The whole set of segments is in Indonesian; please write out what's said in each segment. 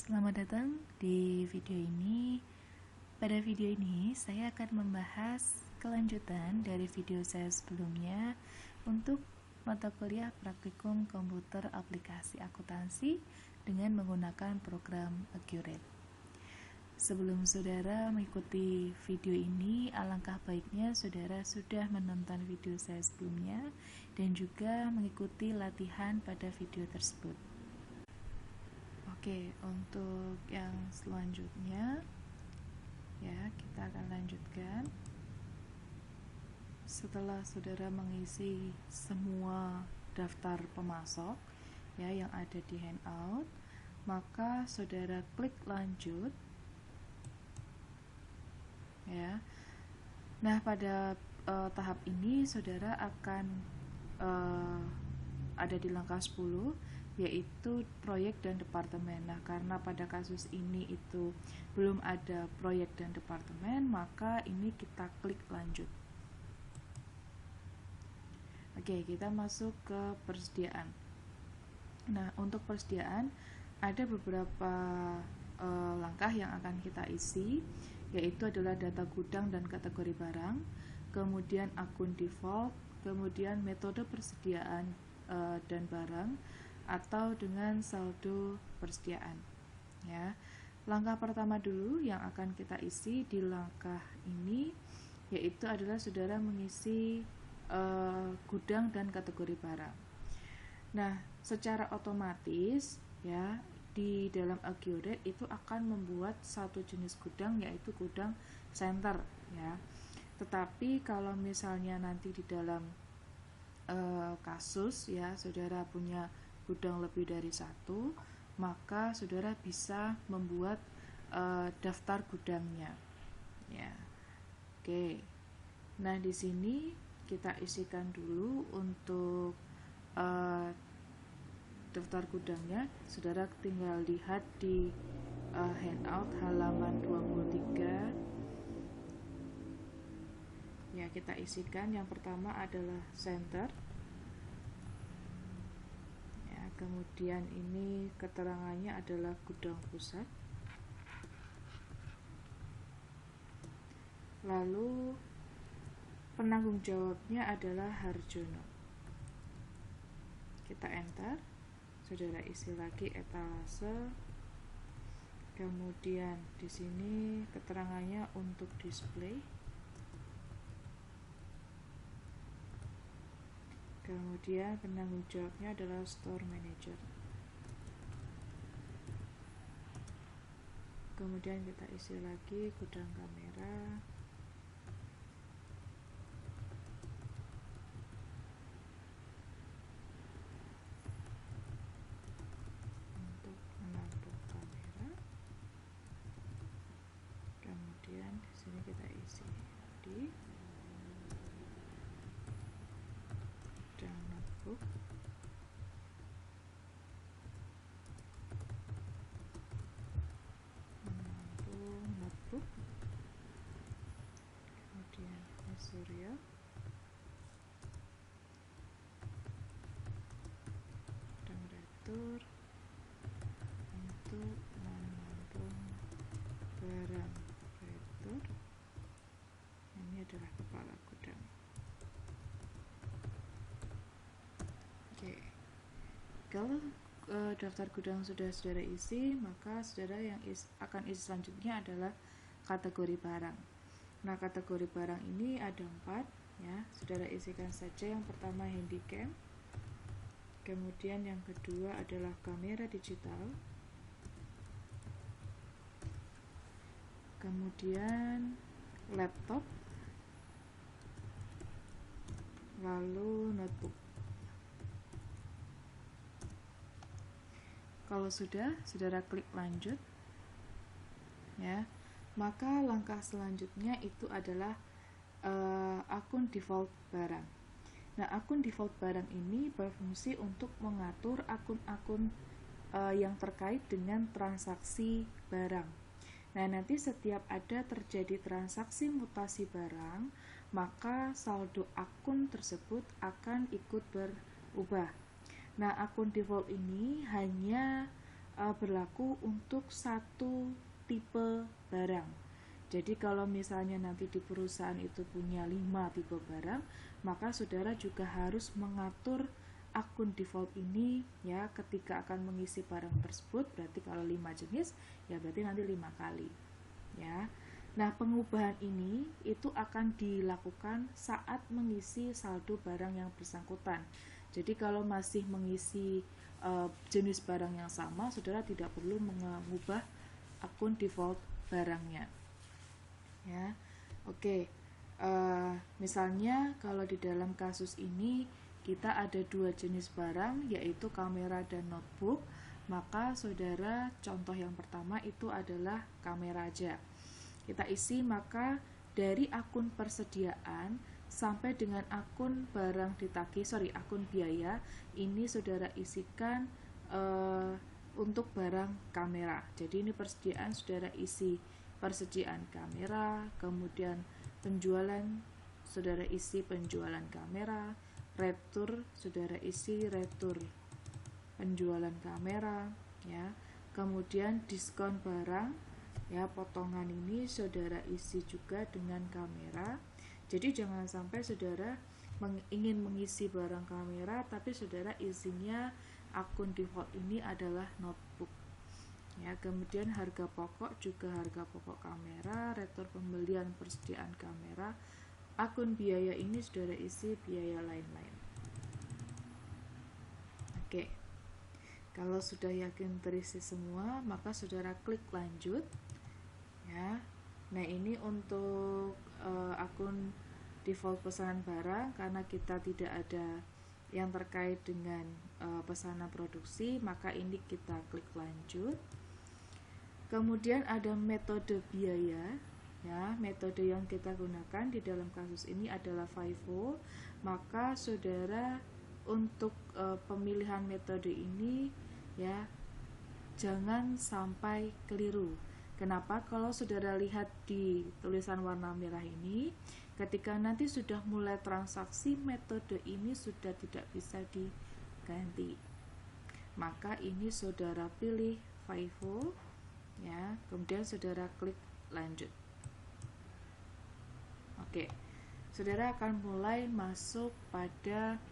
Selamat datang di video ini. Pada video ini, saya akan membahas kelanjutan dari video saya sebelumnya untuk mata kuliah praktikum komputer aplikasi akuntansi dengan menggunakan program Accurate. Sebelum saudara mengikuti video ini, alangkah baiknya saudara sudah menonton video saya sebelumnya dan juga mengikuti latihan pada video tersebut. Oke, untuk yang selanjutnya ya, kita akan lanjutkan. Setelah saudara mengisi semua daftar pemasok ya yang ada di handout, maka saudara klik lanjut ya. Nah, pada tahap ini saudara akan ada di langkah 10, yaitu proyek dan departemen. Nah, karena pada kasus ini itu belum ada proyek dan departemen, maka ini kita klik lanjut. Oke, kita masuk ke persediaan. Nah, untuk persediaan ada beberapa langkah yang akan kita isi, yaitu adalah data gudang dan kategori barang, kemudian akun default, kemudian metode persediaan dan barang, atau dengan saldo persediaan ya. Langkah pertama dulu yang akan kita isi di langkah ini yaitu adalah saudara mengisi gudang dan kategori barang. Nah, secara otomatis ya di dalam Accurate itu akan membuat satu jenis gudang, yaitu gudang center ya. Tetapi kalau misalnya nanti di dalam kasus ya saudara punya gudang lebih dari satu, maka saudara bisa membuat daftar gudangnya ya. Oke, nah di sini kita isikan dulu untuk daftar gudangnya. Saudara tinggal lihat di handout halaman 23 ya. Kita isikan yang pertama adalah center. Kemudian ini keterangannya adalah gudang pusat. Lalu penanggung jawabnya adalah Harjono. Kita enter. Saudara isi lagi etalase. Kemudian di sini keterangannya untuk display. Kemudian penanggung jawabnya adalah store manager. Kemudian kita isi lagi gudang kamera. Untuk menampung kamera. Kemudian di sini kita isi di notebook. Menampung notebook. Kemudian Surya. Dan retur untuk menampung barang retur. Ini adalah kepala gudang. Oke, kalau daftar gudang sudah saudara isi, maka saudara yang akan isi selanjutnya adalah kategori barang. Nah, kategori barang ini ada 4 ya. Saudara isikan saja. Yang pertama handycam, kemudian yang kedua adalah kamera digital, kemudian laptop, lalu notebook. Kalau sudah, saudara klik lanjut ya. Maka langkah selanjutnya itu adalah akun default barang. Nah, akun default barang ini berfungsi untuk mengatur akun-akun yang terkait dengan transaksi barang. Nah, nanti setiap ada terjadi transaksi mutasi barang, maka saldo akun tersebut akan ikut berubah. Nah, akun default ini hanya berlaku untuk satu tipe barang. Jadi kalau misalnya nanti di perusahaan itu punya 5 tipe barang, maka saudara juga harus mengatur akun default ini ya ketika akan mengisi barang tersebut. Berarti kalau 5 jenis ya berarti nanti 5 kali ya. Nah, pengubahan ini itu akan dilakukan saat mengisi saldo barang yang bersangkutan. Jadi kalau masih mengisi jenis barang yang sama, saudara tidak perlu mengubah akun default barangnya. Ya, oke. Misalnya kalau di dalam kasus ini kita ada 2 jenis barang, yaitu kamera dan notebook, maka saudara contoh yang pertama itu adalah kamera aja. Kita isi maka dari akun persediaan sampai dengan akun barang ditagih, akun biaya, ini saudara isikan untuk barang kamera. Jadi ini persediaan, saudara isi persediaan kamera, kemudian penjualan, saudara isi penjualan kamera, retur, saudara isi retur penjualan kamera, ya. Kemudian diskon barang, ya, potongan ini saudara isi juga dengan kamera. Jadi jangan sampai saudara ingin mengisi barang kamera tapi saudara isinya akun default ini adalah notebook. Ya, kemudian harga pokok juga harga pokok kamera, retur pembelian persediaan kamera, akun biaya ini saudara isi biaya lain-lain. Oke. Kalau sudah yakin terisi semua, maka saudara klik lanjut. Ya. Nah, ini untuk akun default pesanan barang, karena kita tidak ada yang terkait dengan pesanan produksi, maka ini kita klik lanjut. Kemudian ada metode biaya, ya. Metode yang kita gunakan di dalam kasus ini adalah FIFO. Maka saudara untuk pemilihan metode ini, ya, jangan sampai keliru. Kenapa? Kalau saudara lihat di tulisan warna merah ini, ketika nanti sudah mulai transaksi, metode ini sudah tidak bisa diganti. Maka ini saudara pilih FIFO, ya, kemudian saudara klik lanjut. Oke, saudara akan mulai masuk pada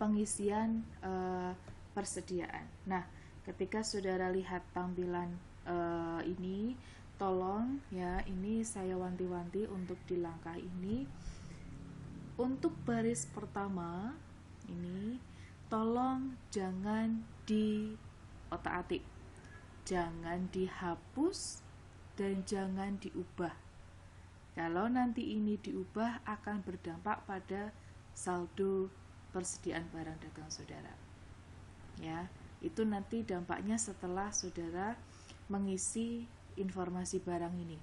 pengisian persediaan. Nah, ketika saudara lihat tampilan ini, tolong ya, ini saya wanti-wanti untuk di langkah ini. Untuk baris pertama ini tolong jangan di otak-atik, jangan dihapus dan jangan diubah. Kalau nanti ini diubah akan berdampak pada saldo persediaan barang dagang saudara. Ya, itu nanti dampaknya setelah saudara mengisi informasi barang ini.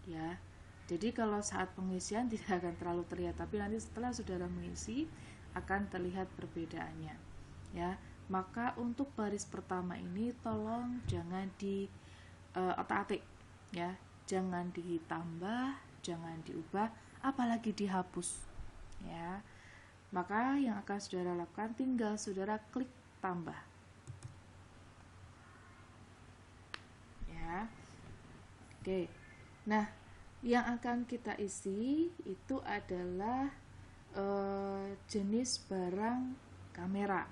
Ya. Jadi kalau saat pengisian tidak akan terlalu terlihat, tapi nanti setelah saudara mengisi akan terlihat perbedaannya. Ya. Maka untuk baris pertama ini tolong jangan di otak-atik, ya. Jangan ditambah, jangan diubah, apalagi dihapus. Ya. Maka yang akan saudara lakukan tinggal saudara klik tambah. Ya. Oke. Nah, yang akan kita isi itu adalah jenis barang kamera.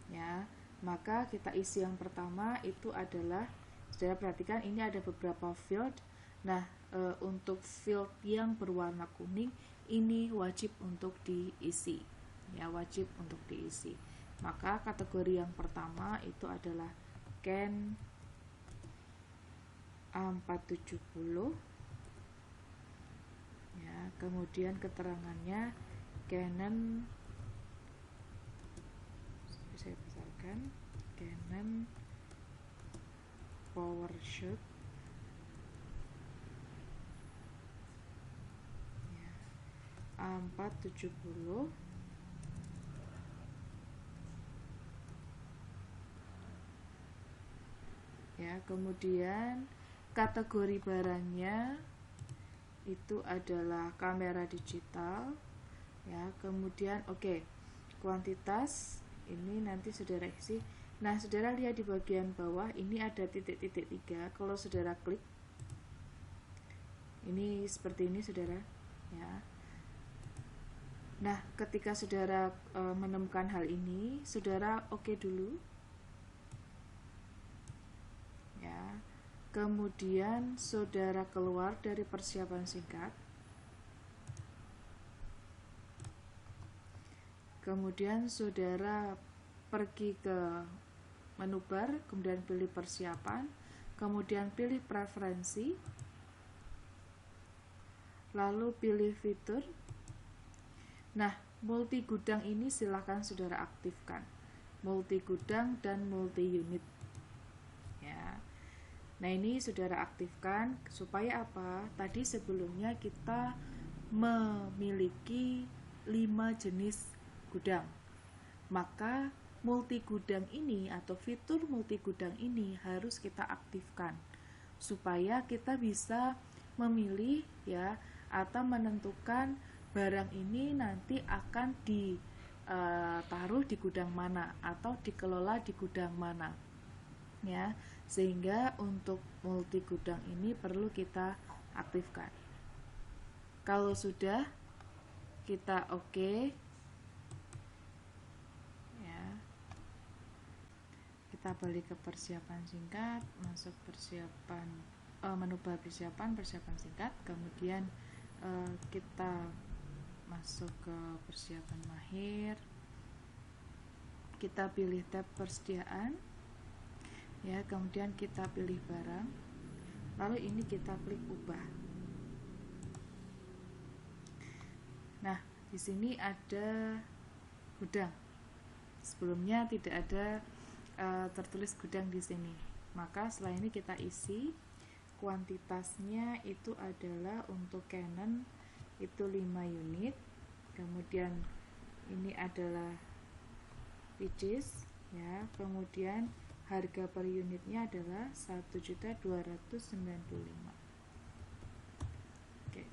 Ya. Maka kita isi yang pertama itu adalah, saudara perhatikan ini ada beberapa field. Nah, untuk field yang berwarna kuning ini wajib untuk diisi. Ya, wajib untuk diisi. Maka kategori yang pertama itu adalah Canon A470. Ya, kemudian keterangannya Canon, saya besarkan, Canon PowerShot, ya, A470. Ya, kemudian kategori barangnya itu adalah kamera digital. Ya, kemudian kuantitas ini nanti saudara isi Nah, saudara lihat di bagian bawah ini ada titik-titik 3. Kalau saudara klik, ini seperti ini saudara, ya. Nah, ketika saudara menemukan hal ini, saudara oke dulu, ya. Kemudian saudara keluar dari persiapan singkat. Kemudian saudara pergi ke menu bar, kemudian pilih persiapan, kemudian pilih preferensi, lalu pilih fitur. Nah, multi gudang ini silakan saudara aktifkan, multi gudang dan multi unit, ya. Nah, ini saudara aktifkan supaya apa? Tadi sebelumnya kita memiliki 5 jenis gudang, maka multi gudang ini atau fitur multi gudang ini harus kita aktifkan supaya kita bisa memilih, ya, atau menentukan barang ini nanti akan ditaruh di gudang mana atau dikelola di gudang mana, ya. Sehingga untuk multi gudang ini perlu kita aktifkan. Kalau sudah kita oke, kita balik ke persiapan singkat, masuk persiapan menu bar persiapan singkat, kemudian kita masuk ke persiapan mahir, kita pilih tab persediaan, ya, kemudian kita pilih barang, lalu ini kita klik ubah. Nah, di sini ada gudang, sebelumnya tidak ada tertulis gudang di sini. Maka setelah ini kita isi kuantitasnya itu adalah untuk Canon itu 5 unit. Kemudian ini adalah pieces, ya. Kemudian harga per unitnya adalah 1.295.000. Oke.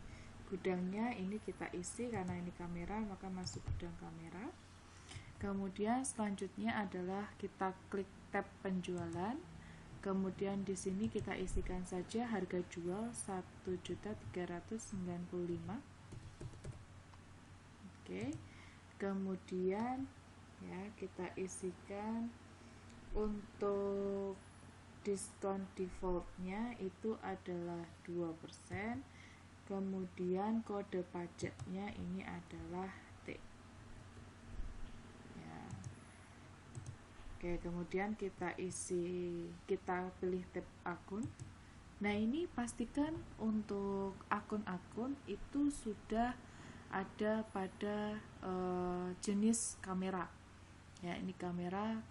Gudangnya ini kita isi karena ini kamera, maka masuk gudang kamera. Kemudian selanjutnya adalah kita klik tab penjualan. Kemudian di sini kita isikan saja harga jual 1.395.000. Oke. Kemudian, ya, kita isikan untuk diskon defaultnya itu adalah 2%. Kemudian kode pajaknya ini adalah T. Oke, kemudian kita pilih tab akun. Nah, ini pastikan untuk akun-akun itu sudah ada pada jenis kamera. Ya, ini kamera.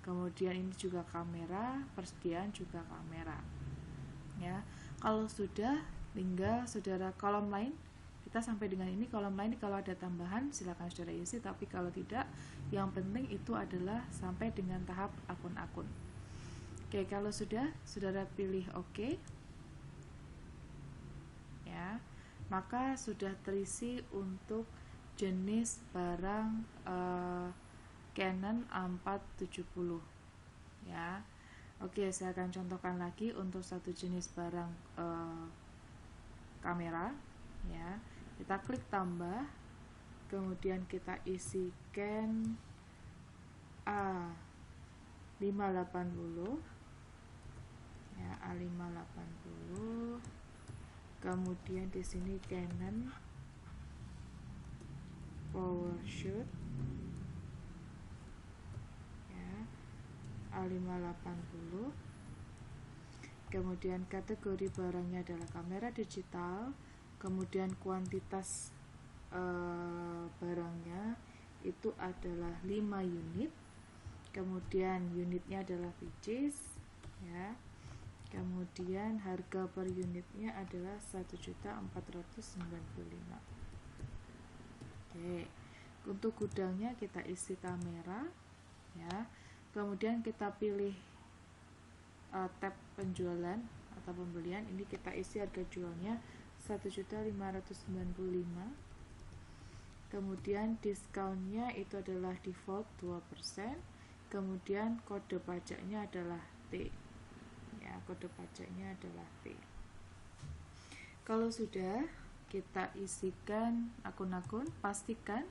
Kemudian ini juga kamera, persediaan juga kamera. Ya, kalau sudah, tinggal saudara kolom lain. Kita sampai dengan ini, kolom lain kalau ada tambahan silakan saudara isi, tapi kalau tidak, yang penting itu adalah sampai dengan tahap akun-akun. Oke, kalau sudah, saudara pilih oke, ya, maka sudah terisi untuk jenis barang Canon A470, ya. Oke, saya akan contohkan lagi untuk satu jenis barang kamera, ya. Kita klik tambah, kemudian kita isi Canon A580, ya, A580. Kemudian di sini Canon PowerShoot, ya, A580. Kemudian kategori barangnya adalah kamera digital. Kemudian kuantitas barangnya itu adalah 5 unit. Kemudian unitnya adalah pieces, ya. Kemudian harga per unitnya adalah 1.495.000. Oke. Untuk gudangnya kita isi kamera, ya. Kemudian kita pilih tab penjualan atau pembelian. Ini kita isi harga jualnya 1.595.000. kemudian diskonnya itu adalah default 2%, kemudian kode pajaknya adalah T. Ya, kode pajaknya adalah T. Kalau sudah kita isikan akun-akun, pastikan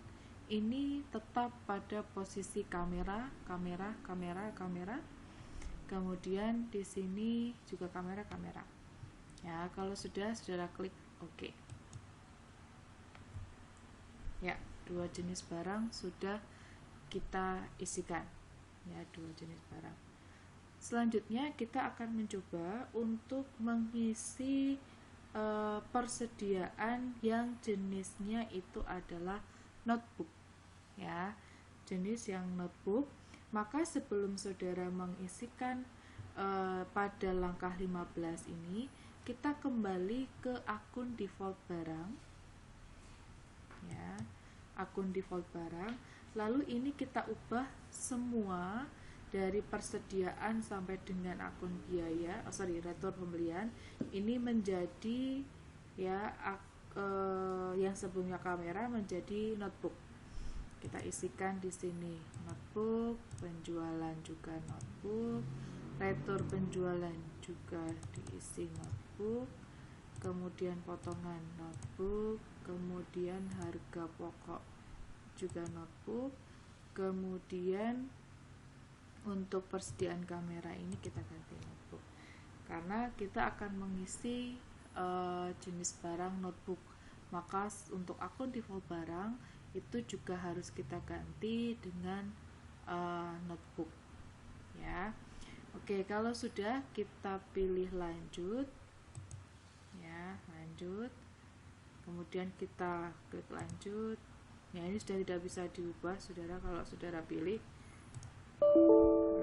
ini tetap pada posisi kamera. Kemudian di sini juga kamera. Ya, kalau sudah, saudara klik OK. Ya, 2 jenis barang sudah kita isikan. Ya, 2 jenis barang. Selanjutnya kita akan mencoba untuk mengisi persediaan yang jenisnya itu adalah notebook. Ya, jenis yang notebook. Maka sebelum saudara mengisikan pada langkah 15 ini, kita kembali ke akun default barang. Ya, akun default barang. Lalu ini kita ubah semua dari persediaan sampai dengan akun biaya, retur pembelian ini menjadi ya yang sebelumnya kamera menjadi notebook. Kita isikan di sini notebook, penjualan juga notebook, retur penjualan juga diisi notebook, kemudian potongan notebook, kemudian harga pokok juga notebook, kemudian untuk persediaan kamera ini kita ganti notebook karena kita akan mengisi jenis barang notebook. Maka untuk akun default barang itu juga harus kita ganti dengan notebook. Ya, oke, kalau sudah kita pilih lanjut. Ya, lanjut. Kemudian kita klik lanjut. Ya, ini sudah tidak bisa diubah, saudara. Kalau saudara pilih,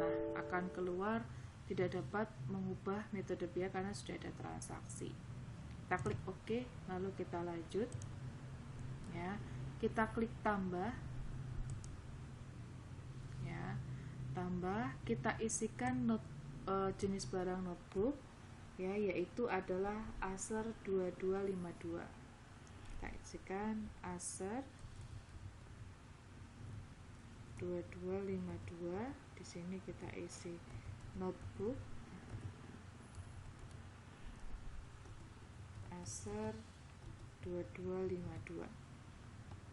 nah akan keluar tidak dapat mengubah metode biaya karena sudah ada transaksi. Kita klik OK, lalu kita lanjut. Ya, kita klik tambah. Ya, tambah, kita isikan jenis barang notebook, ya, yaitu adalah Acer 2252. Kita isikan Acer 2252. Di sini kita isi notebook Acer 2252.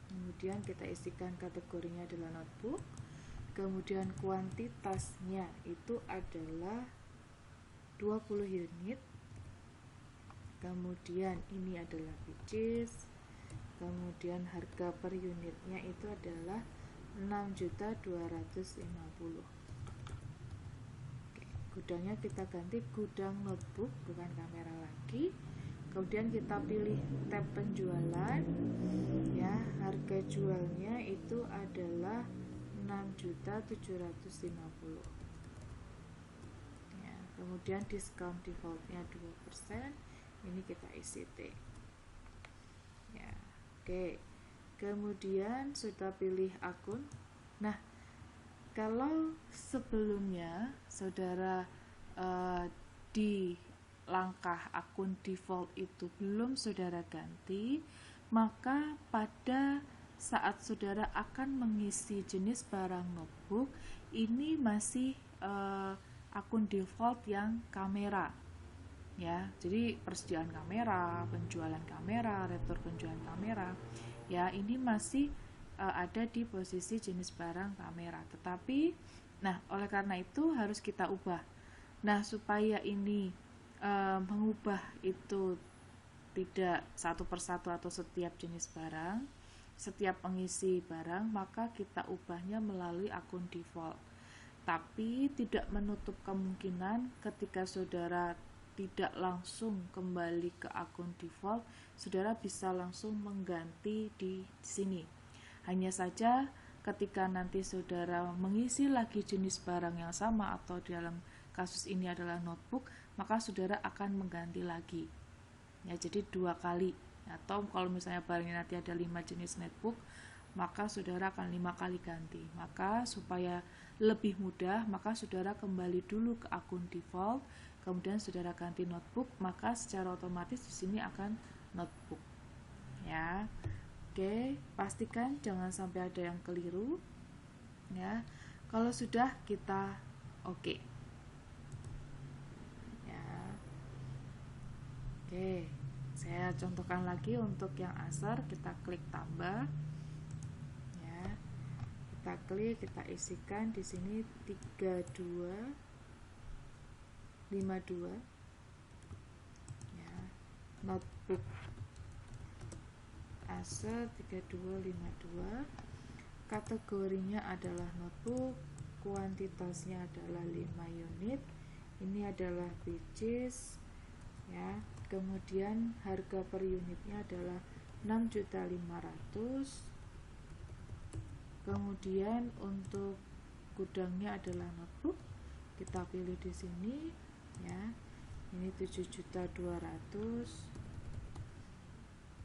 Kemudian kita isikan kategorinya adalah notebook. Kemudian kuantitasnya itu adalah 20 unit. Kemudian ini adalah pieces. Kemudian harga per unitnya itu adalah 6.250.000. Gudangnya kita ganti gudang notebook, bukan kamera lagi. Kemudian kita pilih tab penjualan. Ya, harga jualnya itu adalah 6.750.000. Ya, kemudian diskon defaultnya 2%. Ini kita isi T. Ya, oke. Kemudian sudah pilih akun. Nah, kalau sebelumnya saudara di langkah akun default itu belum saudara ganti, maka pada saat saudara akan mengisi jenis barang notebook ini masih akun default yang kamera. Ya, jadi persediaan kamera, penjualan kamera, retur penjualan kamera, ya ini masih ada di posisi jenis barang kamera. Tetapi, nah oleh karena itu harus kita ubah. Nah, supaya ini mengubah itu tidak satu persatu atau setiap jenis barang, setiap pengisi barang, maka kita ubahnya melalui akun default. Tapi tidak menutup kemungkinan ketika saudara tidak langsung kembali ke akun default, saudara bisa langsung mengganti di sini. Hanya saja ketika nanti saudara mengisi lagi jenis barang yang sama atau dalam kasus ini adalah notebook, maka saudara akan mengganti lagi. Ya, jadi 2 kali. Atau kalau misalnya barangnya nanti ada 5 jenis notebook, maka saudara akan 5 kali ganti. Maka supaya lebih mudah, maka saudara kembali dulu ke akun default, kemudian saudara ganti notebook, maka secara otomatis di sini akan notebook. Ya. Oke, pastikan jangan sampai ada yang keliru ya. Kalau sudah, kita oke ya. Oke, saya contohkan lagi untuk yang asar. Kita klik tambah ya, kita klik, kita isikan di sini 3252 ya, notebook asar 3252. Kategorinya adalah notebook, kuantitasnya adalah 5 unit. Ini adalah pages ya. Kemudian harga per unitnya adalah 6.500.000. Kemudian untuk gudangnya adalah notebook. Kita pilih di sini ya. Ini 7.200.000.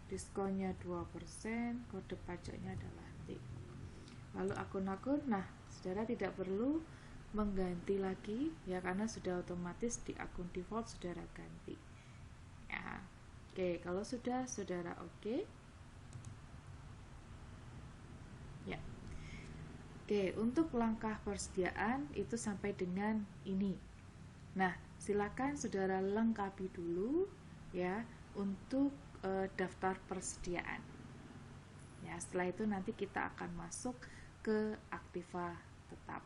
Diskonnya 2%, kode pajaknya adalah T. Lalu akun-akun, nah saudara tidak perlu mengganti lagi ya, karena sudah otomatis di akun default saudara ganti ya. Oke, kalau sudah saudara oke ya. Oke, untuk langkah persediaan itu sampai dengan ini. Nah, silakan saudara lengkapi dulu ya untuk daftar persediaan ya. Setelah itu nanti kita akan masuk ke Aktiva tetap.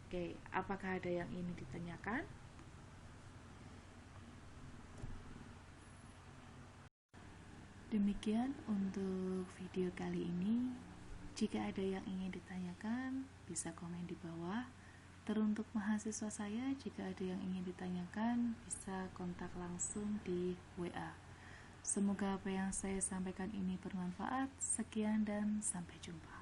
Oke, apakah ada yang ingin ditanyakan? Demikian untuk video kali ini. Jika ada yang ingin ditanyakan, bisa komen di bawah. Teruntuk mahasiswa saya, jika ada yang ingin ditanyakan, bisa kontak langsung di WA. Semoga apa yang saya sampaikan ini bermanfaat. Sekian dan sampai jumpa.